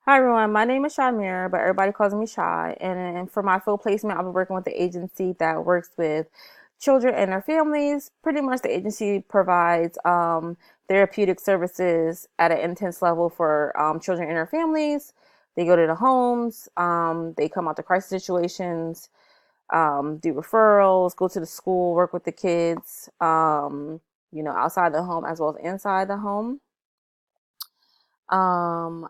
Hi everyone, my name is Shamir, but everybody calls me Shy. And for my full placement, I'll be working with the agency that works with children and their families. Pretty much, the agency provides therapeutic services at an intense level for children and their families. They go to the homes, they come out to crisis situations, do referrals, go to the school, work with the kids, outside the home as well as inside the home. Um,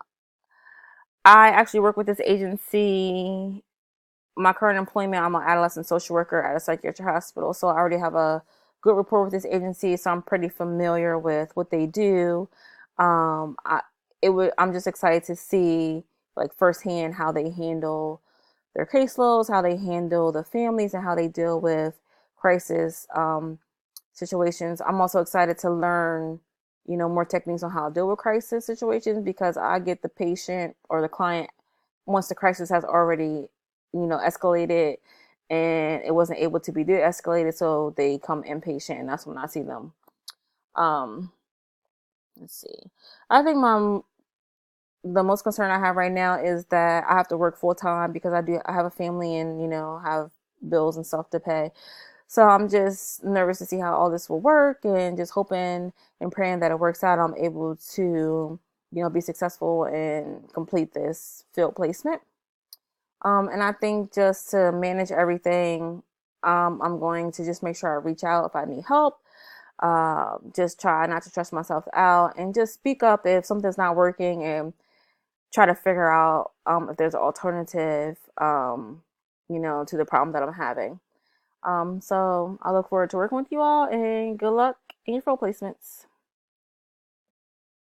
I actually work with this agency. My current employment, I'm an adolescent social worker at a psychiatric hospital. So I already have a good rapport with this agency. So I'm pretty familiar with what they do. Um, I, I'm just excited to see like firsthand how they handle their caseloads, how they handle the families, and how they deal with crisis situations. I'm also excited to learn, more techniques on how to deal with crisis situations because I get the patient or the client once the crisis has already, escalated and it wasn't able to be de-escalated, so they come inpatient, and that's when I see them. Um, let's see. I think the most concern I have right now is that I have to work full time because I have a family and have bills and stuff to pay. So I'm just nervous to see how all this will work and just hoping and praying that it works out. I'm able to, be successful and complete this field placement. And I think just to manage everything, I'm going to just make sure I reach out if I need help. Just try not to stress myself out and just speak up if something's not working and try to figure out if there's an alternative, to the problem that I'm having. So I look forward to working with you all and good luck in your full placements.